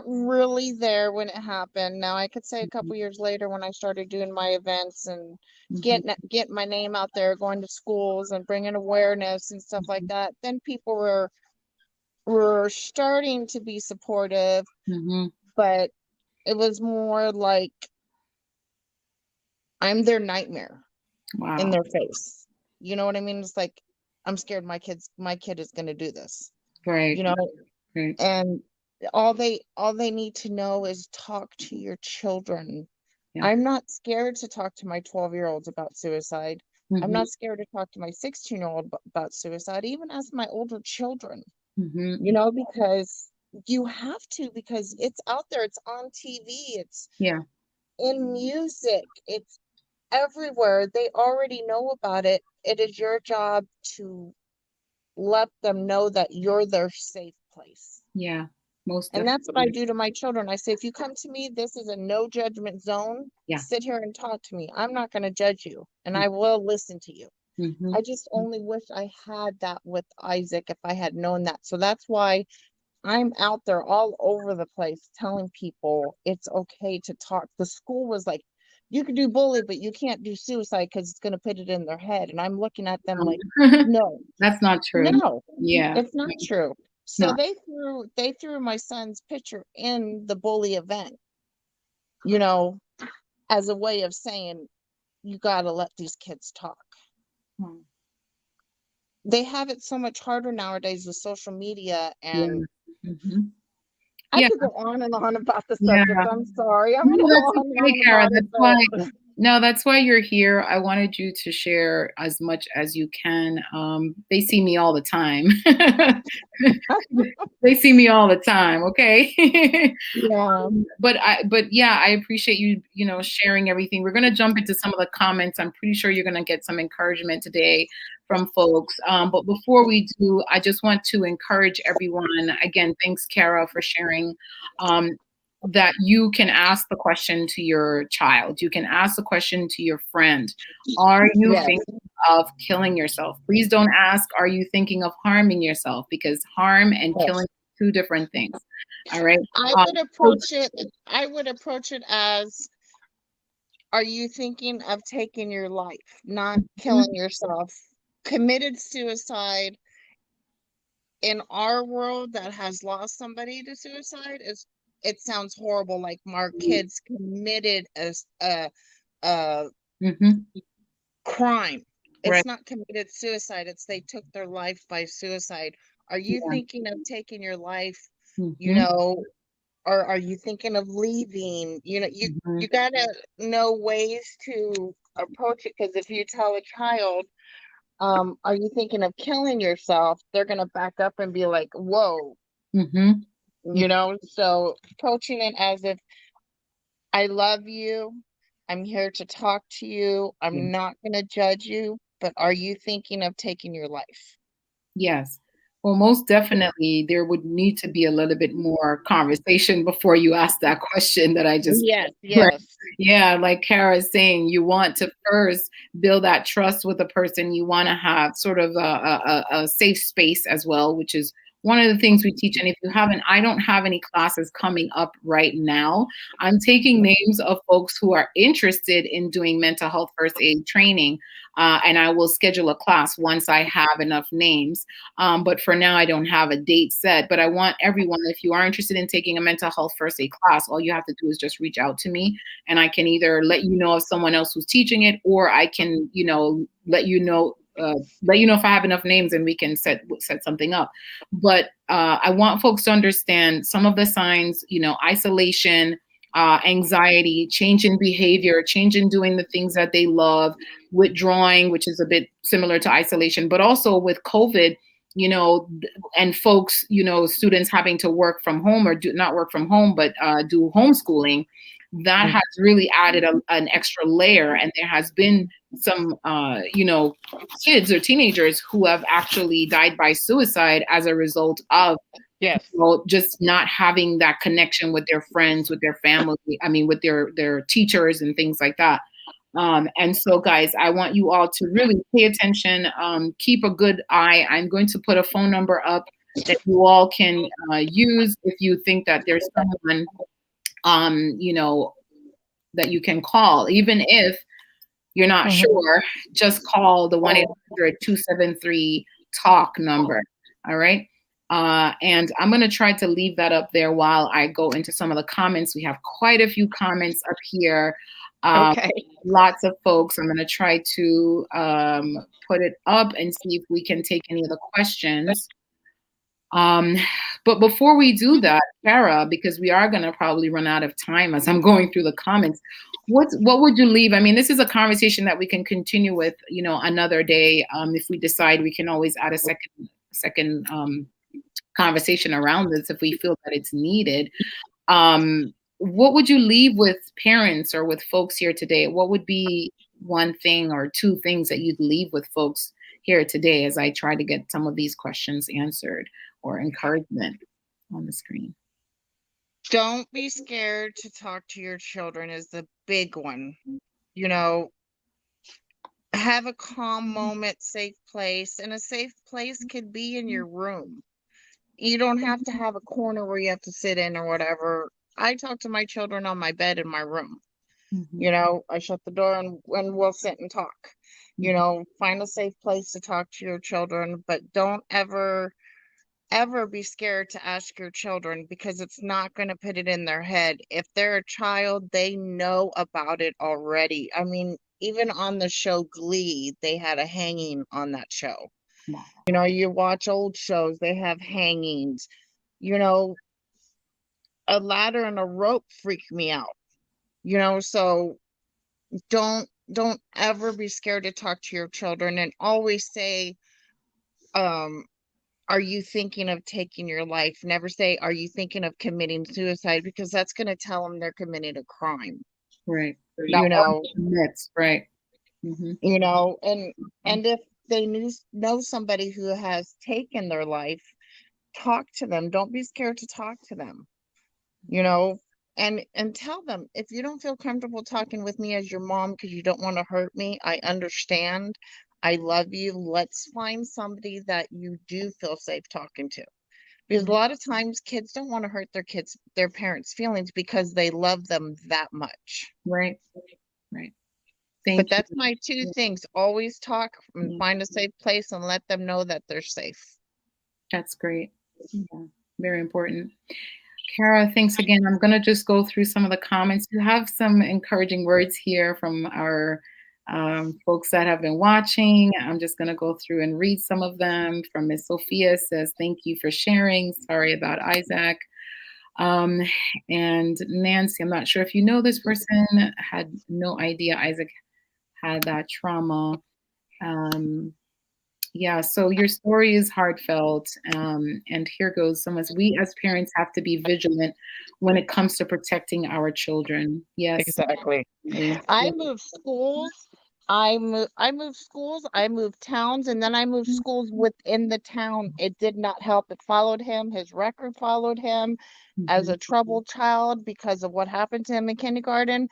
really there when it happened. Now I could say a couple years later when I started doing my events and getting my name out there, going to schools and bringing awareness and stuff like that, then people were starting to be supportive, but it was more like I'm their nightmare in wow. their face. You know what I mean? It's like I'm scared my kid is going to do this. Right. You know, Right. and all they need to know is talk to your children. Yeah. I'm not scared to talk to my 12-year-olds about suicide. I'm not scared to talk to my 16-year-old about suicide, even as my older children, because you have to, because it's out there, it's on TV, it's Yeah. in music, it's everywhere. They already know about it. It is your job to let them know that you're their safe place. Yeah. Most And definitely. that's what I do to my children. I say, if you come to me, this is a no judgment zone. Yeah. Sit here and talk to me. I'm not going to judge you, and I will listen to you. I just only wish I had that with Isaac if I had known that. So that's why I'm out there all over the place telling people it's okay to talk. The school was like, you can do bully, but you can't do suicide because it's going to put it in their head. And I'm looking at them like, no, That's not true. no, Yeah. it's not true. So No. they threw my son's picture in the bully event, you know, as a way of saying, you got to let these kids talk. Hmm. They have it so much harder nowadays with social media, and Mhm. I Yeah. could go on and on about the Yeah. subject. I'm sorry. I'm going No, to go that's on and okay, on Kara. about it, That's why. but No, that's why you're here. I wanted you to share as much as you can. They see me all the time. They see me all the time. Okay. yeah. But yeah, I appreciate you, sharing everything. We're gonna jump into some of the comments. I'm pretty sure you're gonna get some encouragement today from folks. But before we do, I just want to encourage everyone. Again, thanks, Kara, for sharing. That you can ask the question to your child. You can ask the question to your friend. Are you Yes. thinking of killing yourself? Please don't ask, are you thinking of harming yourself? Because harm and Yes. killing are two different things. All right. I would approach it as, are you thinking of taking your life, not killing yourself? Committed suicide in our world that has lost somebody to suicide it sounds horrible, like our kids committed a Mhm. crime. Right. It's not committed suicide, it's they took their life by suicide. Are you Yeah. thinking of taking your life, you Mhm. know, or are you thinking of leaving? You Mhm. gotta know ways to approach it, because if you tell a child, are you thinking of killing yourself, they're gonna back up and be like, whoa, Mhm. so approaching it as if, I love you, I'm here to talk to you, Yeah. I'm not gonna judge you, but are you thinking of taking your life? Yes. Well, most definitely, there would need to be a little bit more conversation before you ask that question that I just. Yes, Right. yes. Yeah, like Kara is saying, you want to first build that trust with a person. You want to have sort of a safe space as well, which is one of the things we teach. And if you haven't, I don't have any classes coming up right now. I'm taking names of folks who are interested in doing mental health first aid training, and I will schedule a class once I have enough names. But for now, I don't have a date set. But I want everyone, if you are interested in taking a mental health first aid class, all you have to do is just reach out to me, and I can either let you know of someone else who's teaching it, or I can, let you know if I have enough names and we can set something up. But I want folks to understand some of the signs, isolation, anxiety, change in behavior, change in doing the things that they love, withdrawing, which is a bit similar to isolation, but also with COVID, and folks, students having to work from home, or do not work from home, but do homeschooling. That has really added an extra layer. And there has been some, kids or teenagers who have actually died by suicide as a result of, Yes. just not having that connection with their friends, with their family, with their teachers and things like that. And so, guys, I want you all to really pay attention, keep a good eye. I'm going to put a phone number up that you all can use if you think that there's someone, that you can call. Even if you're not sure, just call the 1-800-273-TALK number. All right. And I'm going to try to leave that up there while I go into some of the comments. We have quite a few comments up here. Okay. Lots of folks. I'm going to try to put it up and see if we can take any of the questions. But before we do that, Kara, because we are going to probably run out of time as I'm going through the comments, what would you leave? I mean, this is a conversation that we can continue with, another day. If we decide, we can always add a second conversation around this if we feel that it's needed. What would you leave with parents or with folks here today? What would be one thing or two things that you'd leave with folks here today as I try to get some of these questions answered, or encouragement on the screen? Don't be scared to talk to your children is the big one. Have a calm moment, safe place. And a safe place could be in your room. You don't have to have a corner where you have to sit in or whatever. I talk to my children on my bed in my room. Mhm. I shut the door and we'll sit and talk. Find a safe place to talk to your children, but don't ever be scared to ask your children, because it's not going to put it in their head. If they're a child, they know about it already. I mean, even on the show Glee, they had a hanging on that show. Wow. You watch old shows, they have hangings. You know, a ladder and a rope freak me out. So don't ever be scared to talk to your children, and always say, um, are you thinking of taking your life? Never say, are you thinking of committing suicide? Because that's going to tell them they're committing a crime. Right. That You know, one myths, right. Mm-hmm. and if they know somebody who has taken their life, talk to them. Don't be scared to talk to them. And tell them, if you don't feel comfortable talking with me as your mom because you don't want to hurt me, I understand. I love you. Let's find somebody that you do feel safe talking to. Because a lot of times kids don't want to hurt their parents' feelings because they love them that much. Right. Right. But Thank that's you. my two things. Always talk and Yeah, find a safe place and let them know that they're safe. that's great. Yeah, very important. Kara, thanks again. I'm going to just go through some of the comments. You have some encouraging words here from our folks that have been watching. I'm just going to go through and read some of them. From Miss Sophia says, thank you for sharing. Sorry about Isaac. Um, and Nancy, I'm not sure if you know this person, had no idea Isaac had that trauma. Yeah, so your story is heartfelt. And here goes someone. We as parents have to be vigilant when it comes to protecting our children. Yes. Exactly. Definitely. I Yeah. moved schools. I moved schools, I moved towns, and then I moved schools within the town. It did not help. It followed him. His record followed him as Mhm. a troubled child because of what happened to him in kindergarten.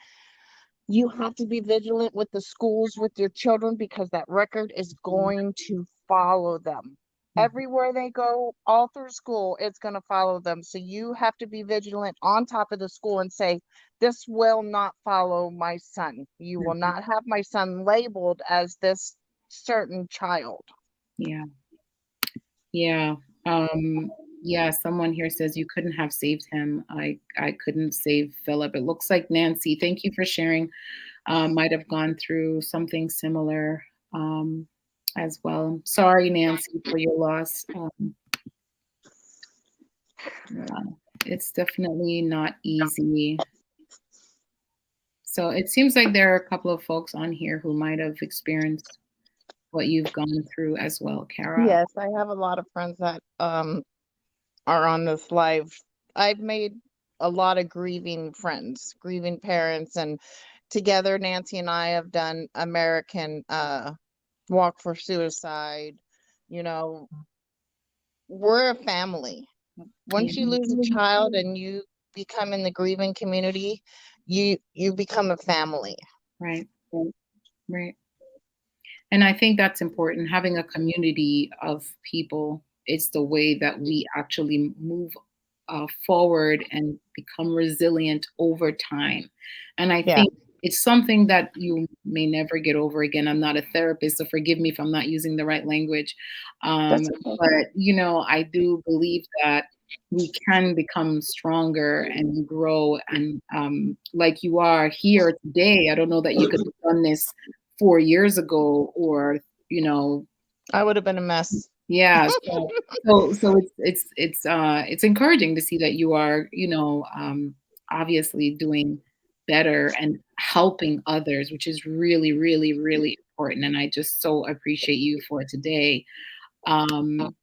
You have to be vigilant with the schools with your children because that record is going to follow them. Mhm. Everywhere they go, all through school, it's going to follow them. So you have to be vigilant on top of the school and say, this will not follow my son. You will Mhm. not have my son labeled as this certain child. Yeah. Yeah. Yeah, someone here says you couldn't have saved him. I couldn't save Philip. It looks like Nancy, thank you for sharing, might have gone through something similar um, as well. Sorry, Nancy, for your loss. Yeah, it's definitely not easy. So it seems like there are a couple of folks on here who might have experienced what you've gone through as well, Kara. Yes, I have a lot of friends that are on this live. I've made a lot of grieving friends, grieving parents, and together Nancy and I have done American Walk for Suicide. You know, we're a family. Yeah, Once you lose a child and you become in the grieving community, you become a family. right, right. And I think that's important. Having a community of people, it's the way that we actually move forward and become resilient over time. And I Yeah. think it's something that you may never get over again. I'm not a therapist, so forgive me if I'm not using the right language. That's okay. But, I do believe that we can become stronger and grow. And like you are here today, I don't know that you could have done this 4 years ago, or you know I would have been a mess. yeah, so it's encouraging to see that you are, obviously doing better and helping others, which is really, really, really important, and I just so appreciate you for today. um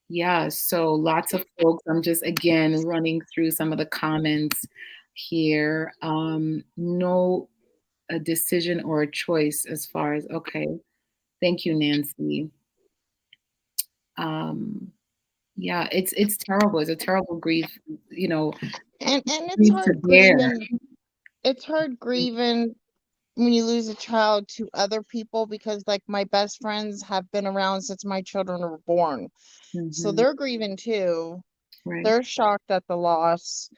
yeah, so lots of folks. I'm just again running through some of the comments here. No, a decision or a choice as far as, okay. Thank you, Nancy. Um, yeah, it's terrible. It's a terrible grief, you know, And it's grief to hard bear. grieving. It's hard grieving when you lose a child to other people, because like my best friends have been around since my children were born. So Mhm. they're grieving too. Right. They're shocked at the loss.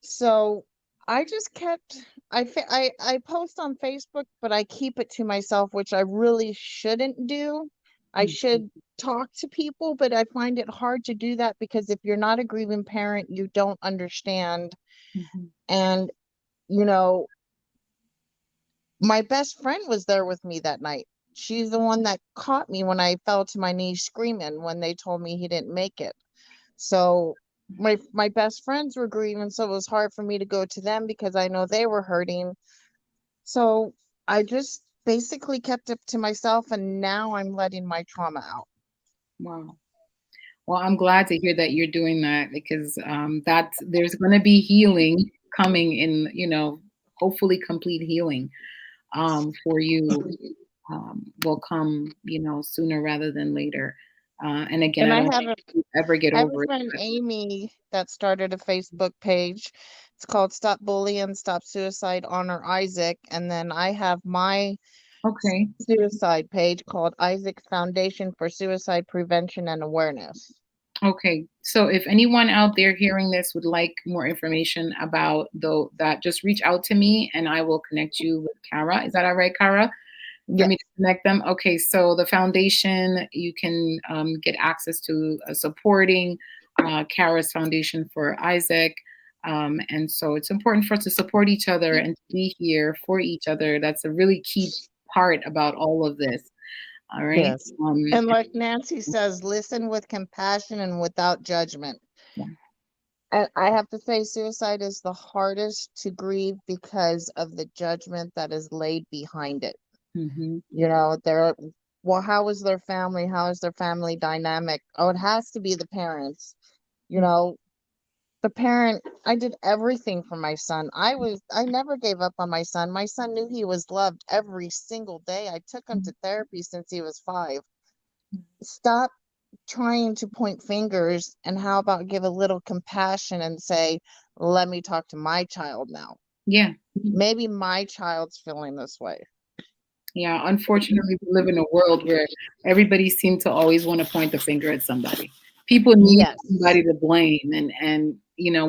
So I just kept I post on Facebook, but I keep it to myself, which I really shouldn't do. I should talk to people, but I find it hard to do that because if you're not a grieving parent, you don't understand. Mhm. And, you know, my best friend was there with me that night. She's the one that caught me when I fell to my knees screaming when they told me he didn't make it. So my best friends were grieving, so it was hard for me to go to them because I know they were hurting. So I just basically kept it to myself, and now I'm letting my trauma out. Wow. Well, I'm glad to hear that you're doing that because that's there's going to be healing coming in, hopefully complete healing for you will come, sooner rather than later. And again, And I I don't have think a you ever get I have a over it. friend, Amy, that started a Facebook page. It's called Stop Bullying, Stop Suicide, Honor Isaac. And then I have my Okay. suicide page called Isaac's Foundation for Suicide Prevention and Awareness. Okay. So if anyone out there hearing this would like more information about that, just reach out to me and I will connect you with Kara. Is that all right, Kara? For me to Yes. connect them. Okay, so the foundation, you can get access to supporting Kara's Foundation for Isaac. And so it's important for us to support each other and to be here for each other. That's a really key part about all of this. All right. Yes. And like Nancy says, listen with compassion and without judgment. Yeah. And I have to say, suicide is the hardest to grieve because of the judgment that is laid behind it. Mm-hmm. Well, how is their family? How is their family dynamic? Oh, it has to be the parents. You know, the parent, I did everything for my son. I never gave up on my son. My son knew he was loved every single day. I took him to therapy since he was 5. Stop trying to point fingers, and how about give a little compassion and say, let me talk to my child now. Yeah. Maybe my child's feeling this way. Yeah. Unfortunately, we live in a world where everybody seems to always want to point the finger at somebody. People need Yes. somebody to blame, and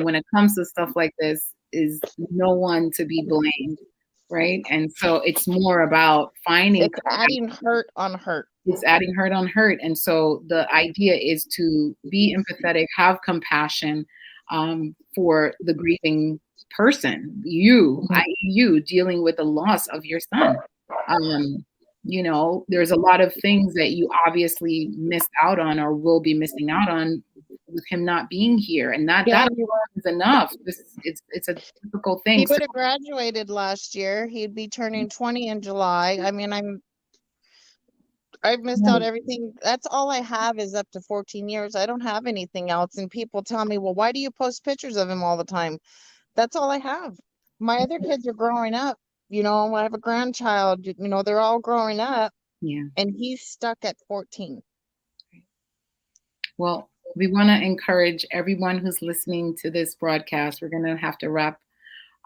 when it comes to stuff like this, is no one to be blamed, right? And so it's more about finding It's adding hurt on hurt. it's adding hurt on hurt. And so the idea is to be empathetic, have compassion for the grieving person, i.e., you dealing with the loss of your son. Um, there's a lot of things that you obviously missed out on or will be missing out on with him not being here, and that Yeah. is enough. It's a difficult thing. He would have graduated last year. He'd be turning 20 in July. I mean, I've missed out everything. That's all I have is up to 14 years. I don't have anything else. And people tell me, well, why do you post pictures of him all the time? That's all I have. My other kids are growing up. I have a grandchild, they're all growing up. Yeah. And he's stuck at 14. Well, we want to encourage everyone who's listening to this broadcast. We're going to have to wrap.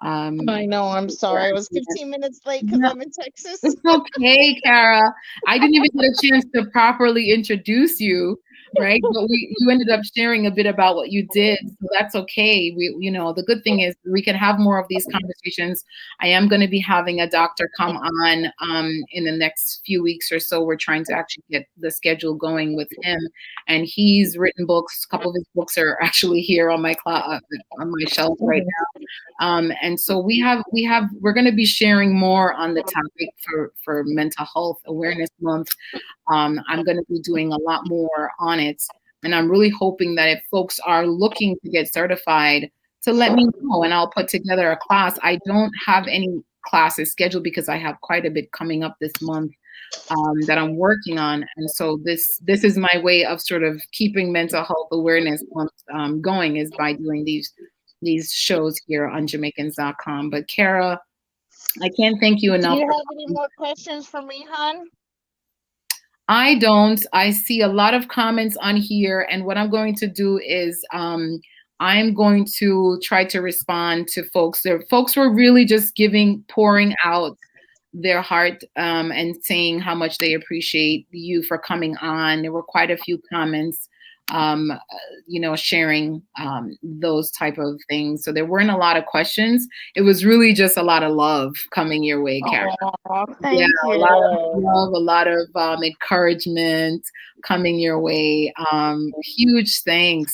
I know. I'm sorry. I was 15 minutes late because I'm in Texas. It's okay, Kara. I didn't even get a chance to properly introduce you, right? But you ended up sharing a bit about what you did, so that's okay. The good thing is we can have more of these conversations. I am going to be having a doctor come on in the next few weeks or so. We're trying to actually get the schedule going with him, and he's written books. A couple of his books are actually here on my on my shelf right now. And so we're going to be sharing more on the topic for Mental Health Awareness Month. I'm going to be doing a lot more on it. And I'm really hoping that if folks are looking to get certified, to let me know and I'll put together a class. I don't have any classes scheduled because I have quite a bit coming up this month that I'm working on. And so this is my way of sort of keeping Mental Health Awareness Month going, is by doing these shows here on Jamaicans.com. But Kara, I can't thank you enough. Do you have any more questions for me, hon? I don't. I see a lot of comments on here, and what I'm going to do is I'm going to try to respond to folks. Folks were really just pouring out their heart and saying how much they appreciate you for coming on. There were quite a few comments sharing those type of things. So there weren't a lot of questions. It was really just a lot of love coming your way, Kara. Oh, thank you. A lot of love, a lot of encouragement coming your way. Huge thanks.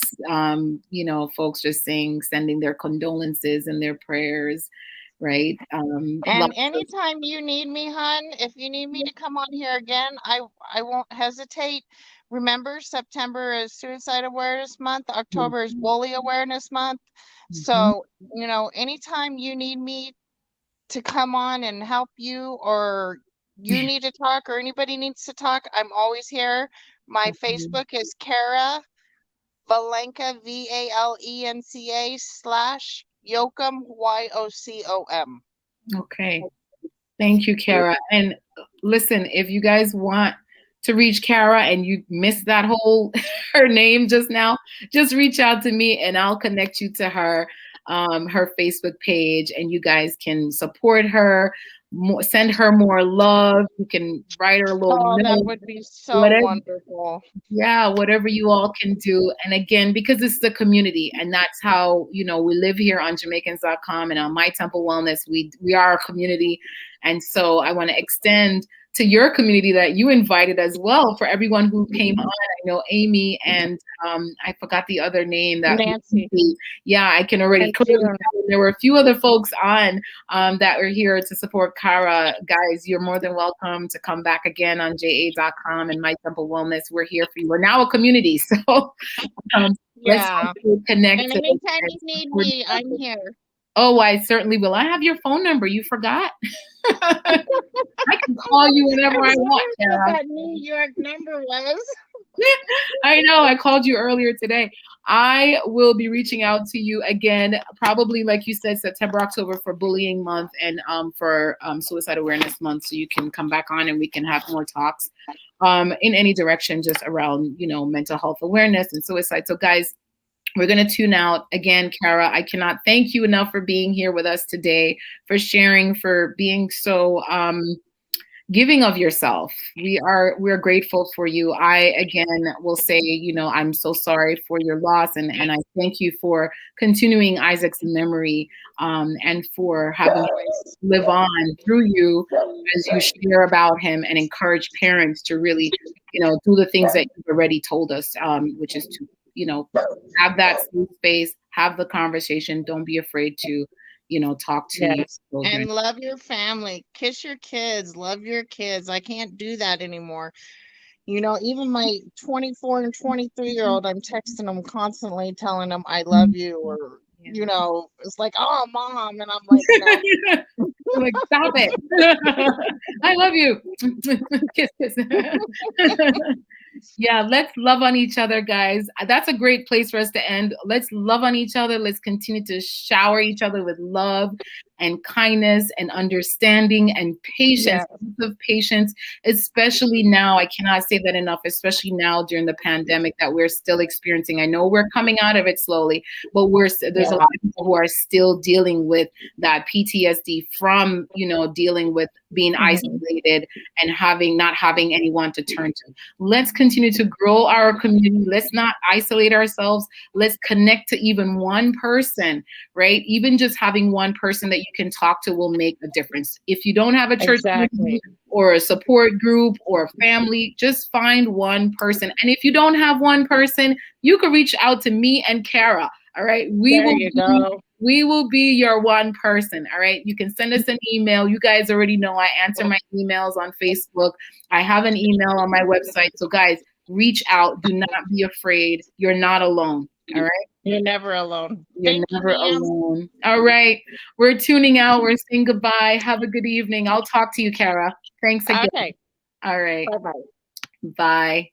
Folks just sending their condolences and their prayers, right? And anytime you need me, hon, if you need me to come on here again, I won't hesitate. Remember, September is Suicide Awareness Month. October is Bully Awareness Month. So, anytime you need me to come on and help you, or you need to talk, or anybody needs to talk, I'm always here. My Facebook is Kara Valenca, VALENCA /Yocom, YOCOM. Okay. Thank you, Kara. And listen, if you guys want to reach Kara and you missed that her name just now, just reach out to me and I'll connect you to her Facebook page, and you guys can support her, send her more love. You can write her a little note. That would be so wonderful. Yeah, whatever you all can do. And again, because it's the community, and that's how, we live here on Jamaicans.com and on My Temple Wellness. We are a community. And so I want to extend to your community that you invited as well, for everyone who came on. I know Amy and I forgot the other name. Nancy. Yeah, I can already. There were a few other folks on that were here to support Kara. Guys, you're more than welcome to come back again on JA.com and My Temple Wellness. We're here for you. We're now a community, so let's connect. And anytime you need me, I'm here. Oh, I certainly will. I have your phone number. You forgot? I can call you whenever I want, Kara. What that New York number was. I know. I called you earlier today. I will be reaching out to you again, probably like you said, September, October for Bullying Month and for Suicide Awareness Month, so you can come back on and we can have more talks in any direction, just around mental health awareness and suicide. So guys, we're going to tune out. Again, Kara, I cannot thank you enough for being here with us today, for sharing, for being so giving of yourself. We're grateful for you. I, again, will say, I'm so sorry for your loss. And I thank you for continuing Isaac's memory and for having us live on through you as you share about him and encourage parents to really, do the things that you've already told us, which is to have that safe space, have the conversation. Don't be afraid to, talk to your children. And love your family. Kiss your kids. Love your kids. I can't do that anymore. Even my 24 and 23-year-old, I'm texting them constantly, telling them I love you, or, it's like, oh, Mom. And I'm like, I'm like, stop it. I love you. Kiss, kiss. Yeah, let's love on each other, guys. That's a great place for us to end. Let's love on each other. Let's continue to shower each other with love and kindness and understanding and patience, of patience, especially now. I cannot say that enough, especially now during the pandemic that we're still experiencing. I know we're coming out of it slowly, but there's a lot of people who are still dealing with that PTSD from, dealing with being isolated and not having anyone to turn to. Let's continue to grow our community. Let's not isolate ourselves. Let's connect to even one person, right? Even just having one person that you can talk to will make a difference. If you don't have a church community or a support group or a family, just find one person. And if you don't have one person, you can reach out to me and Kara. All right. We will be your one person. All right. You can send us an email. You guys already know I answer my emails on Facebook. I have an email on my website. So guys, reach out. Do not be afraid. You're not alone. All right. You're never alone. You're never alone. All right. We're tuning out. We're saying goodbye. Have a good evening. I'll talk to you, Kara. Thanks again. Okay. All right. Bye-bye. Bye.